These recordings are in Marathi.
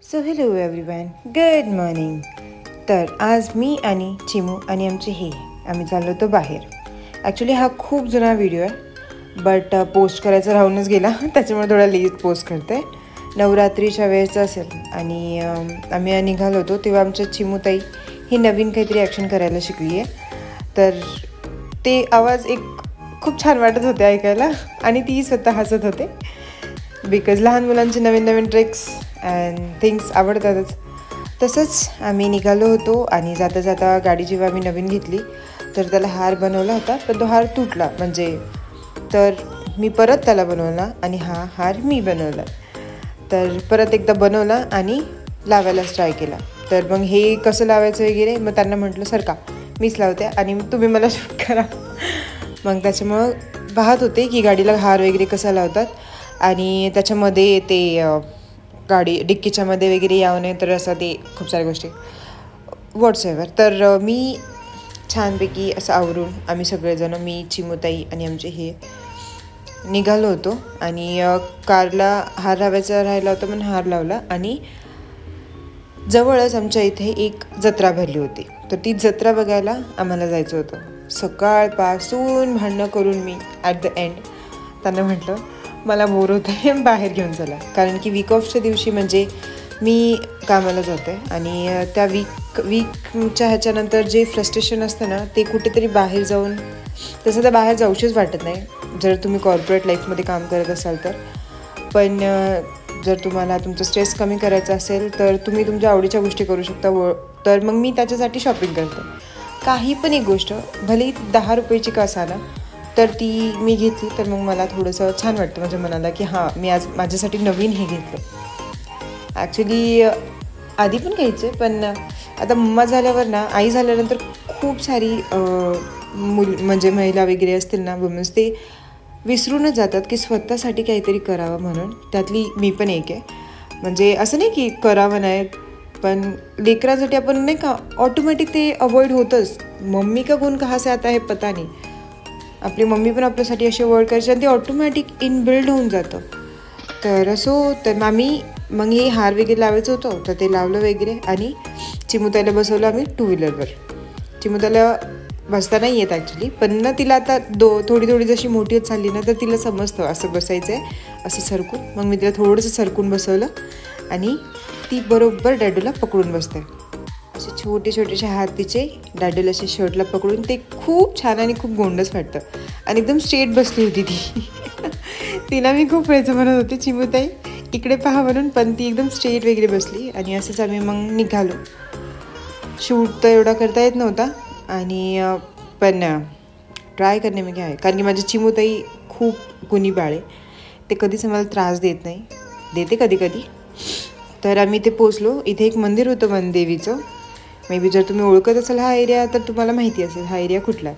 So hello everyone, good morning. तर आज मी आणि चिमू आणि आमचे आम्ही चाललो होतो बाहेर. ॲक्च्युली हा खूप जुना व्हिडिओ आहे, बट पोस्ट करायचा राहूनच गेला, त्याच्यामुळे थोडा लेट पोस्ट करते. नवरात्रीच्या वेळेचा असेल आणि आम्ही निघालो होतो तेव्हा आमच्या चिमूताई ही नवीन काहीतरी ॲक्शन करायला शिकली आहे. तर ते आवाज एक खूप छान वाटत होते ऐकायला आणि ती स्वतः हसत होते, बिकॉज लहान मुलांचे नवीन नवीन ट्रिक्स अँड थिंग्स आवडतातच. तसंच आम्ही निघालो होतो आणि जाता जाता गाडी जेव्हा आम्ही नवीन घेतली तर त्याला हार बनवला होता, पण तो हार तुटला तर मी परत त्याला बनवला आणि हा हार मी बनवला. तर परत एकदा बनवला आणि लावायलाच ट्राय केला. तर मग हे कसं लावायचं वगैरे मग त्यांना म्हटलं सरका मीच लावते आणि तुम्ही मला शूट करा. मग त्याच्यामुळं पाहत होते की गाडीला हार वगैरे कसा लावतात आणि त्याच्यामध्ये ते गाडी डिक्कीच्यामध्ये वगैरे यावं नाही तर असं ते खूप साऱ्या गोष्टी व्हॉट्सएवर. तर मी छानपैकी असं आवरून आम्ही सगळेजण मी चिमूताई आणि आमचे निघालो होतो आणि कारला हार लावायचा राहिला होता म्हणून हार लावला. आणि जवळच आमच्या इथे एक जत्रा भरली होती, तर ती जत्रा बघायला आम्हाला जायचं होतं. सकाळपासून भांडणं करून मी ॲट द एंड त्यांना म्हटलं मला बोर होतं आहे, बाहेर घेऊन चला. कारण की वीक ऑफच्या दिवशी म्हणजे मी कामाला जाते आणि त्या वीकच्या ह्याच्यानंतर जे फ्रस्ट्रेशन असतं ना ते कुठेतरी बाहेर जाऊन, तसं तर बाहेर जाऊशीच वाटत नाही जर तुम्ही कॉर्पोरेट लाईफमध्ये काम करत असाल तर. पण जर तुम्हाला तुमचं स्ट्रेस कमी करायचं असेल तर तुम्ही तुमच्या आवडीच्या गोष्टी करू शकता. तर मग मी त्याच्यासाठी शॉपिंग करते. काही पण एक गोष्ट भलेही 10 रुपयाची का असाना तर ती मी घेतली तर मग मला थोडंसं छान वाटतं माझ्या मनाला की हां मी आज माझ्यासाठी नवीन हे घेतलं. ॲक्च्युली आधी पण घ्यायचे, पण आता मम्मा झाल्यावर ना, आई झाल्यानंतर खूप सारी म्हणजे महिला वगैरे असतील ना, वुमन्स, ते विसरूनच जातात की स्वतःसाठी काहीतरी करावं म्हणून. त्यातली मी पण एक आहे. म्हणजे असं नाही की करावं नाही, पण लेकरांसाठी आपण नाही का ऑटोमॅटिक ते अवॉइड होतंच. मम्मी का गुण कहा से आता है पता नाही. आपली मम्मी पण आपल्यासाठी असे वर्ड करायची आणि ते ऑटोमॅटिक इनबिल्ड होऊन जातं. तर तर मग हे हार वगैरे लावायचं होतं तर ते लावलं वगैरे आणि चिमूताईला बसवलं आम्ही 2 व्हीलरवर. चिमूताईला बसता नाही येत ॲक्च्युली, पण ना तिला आता थोडी जशी मोठी होत चालली ना तर तिला समजतं असं बसायचं आहे, असं सरकून. मग मी तिला थोडंसं सरकून बसवलं आणि ती बरोबर डॅडूला पकडून बसते. असे छोटेसे हात तिचे डॅडूला असे शर्टला पकडून. ते खूप छान आणि खूप गोंडस वाटतं आणि एकदम स्ट्रेट बसली होती ती. तिला मी खूप वेळचं म्हणत होते चिमूताई इकडे पहा म्हणून, पण ती एकदम स्ट्रेट वगैरे बसली. आणि असंच आम्ही मग निघालो. शूट तर एवढा करता येत नव्हता आणि पण ट्राय करणे मी काय, कारण की माझी चिमूताई खूप गुणी बाळे, ते कधीच आम्हाला त्रास देत नाही, देते कधी कधी. तर आम्ही इथे पोचलो. इथे एक मंदिर होतं वनदेवीचं. मे बी जर तुम्ही ओळखत असाल हा एरिया तर तुम्हाला माहिती असेल हा एरिया कुठला आहे.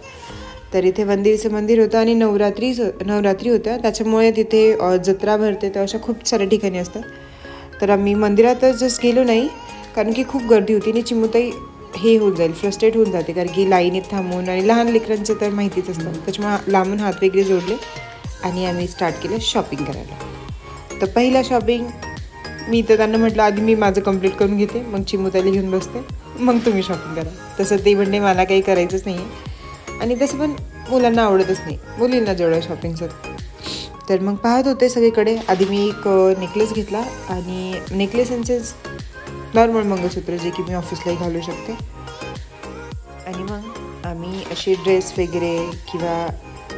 तर इथे वनदेवीचं मंदिर होतं आणि नवरात्री होत्या, त्याच्यामुळे तिथे जत्रा भरते, तर अशा खूप साऱ्या ठिकाणी असतात. तर आम्ही मंदिरातच जस्ट गेलो नाही कारण की खूप गर्दी होती आणि चिमूताई होऊन जाईल, फ्रस्ट्रेट होऊन जाते, कारण की लाईनीत थांबून. आणि लहान लेकरांचं तर माहितीच असतं, त्याच्यामुळे लांबून हात वगैरे जोडले आणि आम्ही स्टार्ट केलं शॉपिंग करायला. तर पहिला शॉपिंग मी तर त्यांना म्हटलं आधी मी माझं कंप्लीट करून घेते, मग चिमूताईला घेऊन बसते, मग तुम्ही शॉपिंग करा. तसं ते म्हणणे मला काही करायचंच नाही आहे आणि तसं पण मुलांना आवडतच नाही, मुलींना जेवढं शॉपिंगचं. तर मग पाहत होते सगळीकडे. आधी मी एक नेकलेस घेतला आणि नेकलेसांचे नॉर्मल मंगळसूत्र जे की मी ऑफिसलाही घालू शकते. आणि मग आम्ही असे ड्रेस वगैरे किंवा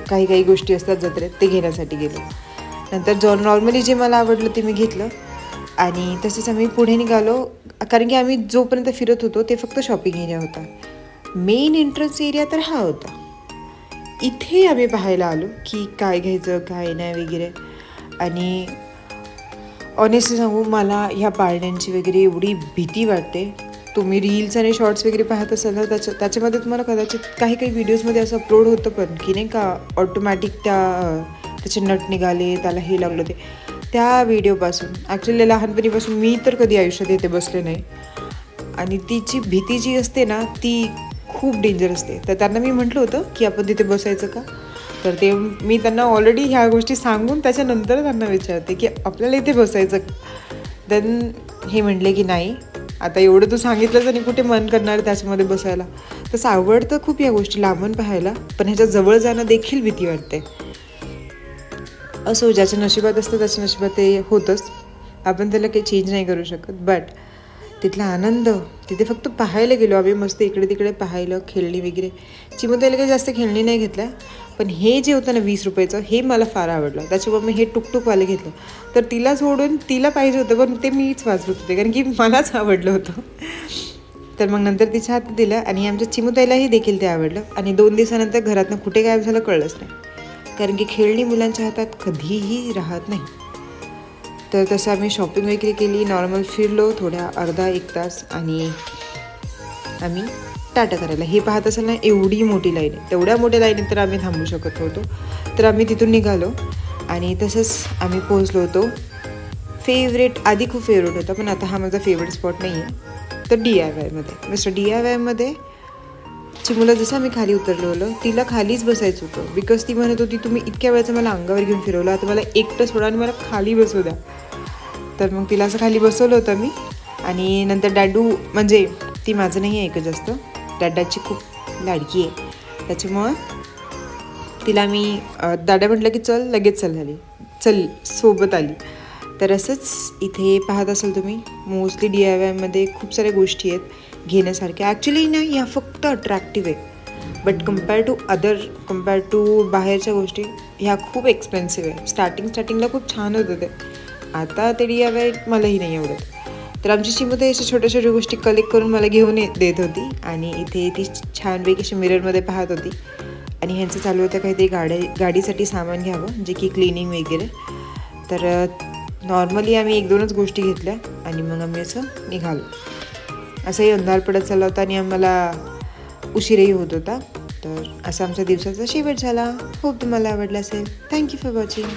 काही गोष्टी असतात जत्रेत ते घेण्यासाठी गेलो. नंतर नॉर्मली जे मला आवडलं ते मी घेतलं आणि तसेच आम्ही पुढे निघालो. कारण की आम्ही जोपर्यंत फिरत होतो ते फक्त शॉपिंग एरिया होता. मेन एंट्रन्स एरिया तर हा होता. इथे आम्ही पाहायला आलो की काय घ्यायचं काय नाही वगैरे. आणि ऑनेस्टली सांगू, मला ह्या पाळण्यांची वगैरे एवढी भीती वाटते. तुम्ही रील्स आणि शॉर्ट्स वगैरे पाहत असाल तर त्याच्यामध्ये तुम्हाला कदाचित काही व्हिडिओजमध्ये असं अपलोड होतं पण की नाही का ऑटोमॅटिक त्याचे नट निघाले, त्याला हे लागलं. त्या व्हिडिओपासून ॲक्च्युली लहानपणीपासून मी तर कधी आयुष्यात येथे बसले नाही. आणि तिची भीती जी असते ना ती खूप डेंजर असते. तर त्यांना मी म्हटलं होतं की आपण तिथे बसायचं का, तर मी त्यांना ऑलरेडी ह्या गोष्टी सांगून त्याच्यानंतर त्यांना विचारते की आपल्याला इथे बसायचं का. देन हे म्हटले की नाही, आता एवढं तू सांगितलंच आणि कुठे मन करणार त्याच्यामध्ये बसायला. तसं आवडतं खूप या गोष्टी लांबून पाहायला, पण ह्याच्या जवळ जाणं देखील भीती वाटते. असो, ज्याच्या नशिबात असतं त्याच्या नशिबात ते होतंच, आपण त्याला काही चेंज नाही करू शकत. बट तिथला आनंद, तिथे फक्त पाहायला गेलो आम्ही, मस्त इकडे तिकडे पाहिलं, खेळणी वगैरे. चिमुताईला काही जास्त खेळणी नाही घेतल्या, पण हे जे होतं ना 20 रुपयाचं, हे मला फार आवडलं. त्याच्यामुळे मी हे टुकटुकवाले घेतलं. तर तिला सोडून तिला पाहिजे होतं, पण ते मीच वाचवत होते कारण की मलाच आवडलं होतं. तर मग नंतर तिच्या हातात दिलं आणि आमच्या चिमुताईलाही देखील ते आवडलं. आणि 2 दिवसानंतर घरातनं कुठे गायब झालं कळलंच नाही, कारण की खेळणी मुलांच्या हातात कधीही राहत नाही. तर तसं आम्ही शॉपिंग वगैरे केली, नॉर्मल फिरलो थोड्या अर्धा 1 तास आणि आम्ही टाटा करायला. हे पाहत असेल ना, एवढी मोठी लाईन आहे. तेवढ्या मोठ्या लाईनीत तर आम्ही थांबू शकत नव्हतो. तर आम्ही तिथून निघालो आणि तसंच आम्ही पोहोचलो होतो फेवरेट, आधी खूप फेवरेट होता पण आता हा माझा फेवरेट स्पॉट नाही आहे, तर DIYमध्ये. मिस्टर DIYमध्ये चिमुला जसं आम्ही खाली उतरलो होतो, तिला खालीच बसायचं होतं, बिकॉज ती म्हणत होती तुम्ही इतक्या वेळचं मला अंगावर घेऊन फिरवलं, आता मला एकटं सोडा आणि मला खाली बसवू द्या. तर मग तिला असं खाली बसवलं होतं मी. आणि नंतर डॅडू, म्हणजे ती माझं नाही ऐकत जास्त, डॅडाची खूप लाडकी आहे, त्याच्यामुळं तिला मी दादा म्हटलं की चल, लगेच चल सोबत आली. तर असंच इथे पाहत असाल तुम्ही, मोस्टली DIYमध्ये खूप साऱ्या गोष्टी आहेत घेण्यासारख्या. ॲक्च्युली ना ह्या फक्त अट्रॅक्टिव्ह आहे, बट कम्पेअर टू बाहेरच्या गोष्टी ह्या खूप एक्सपेन्सिव्ह आहे. स्टार्टिंगला खूप छान होतं ते, आता ते DIY मलाही नाही आवडत. तर आमची चिमुताई अशा छोट्या छोट्या गोष्टी कलेक्ट करून मला घेऊन देत होती आणि इथे ती छानपैकी अशी मिररमध्ये पाहत होती. आणि ह्यांचं चालू होतं काहीतरी गाडीसाठी सामान घ्यावं, जे की क्लिनिंग वगैरे. तर नॉर्मली आम्ही 1-2च गोष्टी घेतल्या आणि मग आम्ही असं निघालो. असंही अंधार पडत चालला होता आणि आम्हाला उशीरही होत होता. तर असा आमच्या दिवसाचा शेवट झाला. होप तुम्हाला आवडला असेल. Thank you for watching.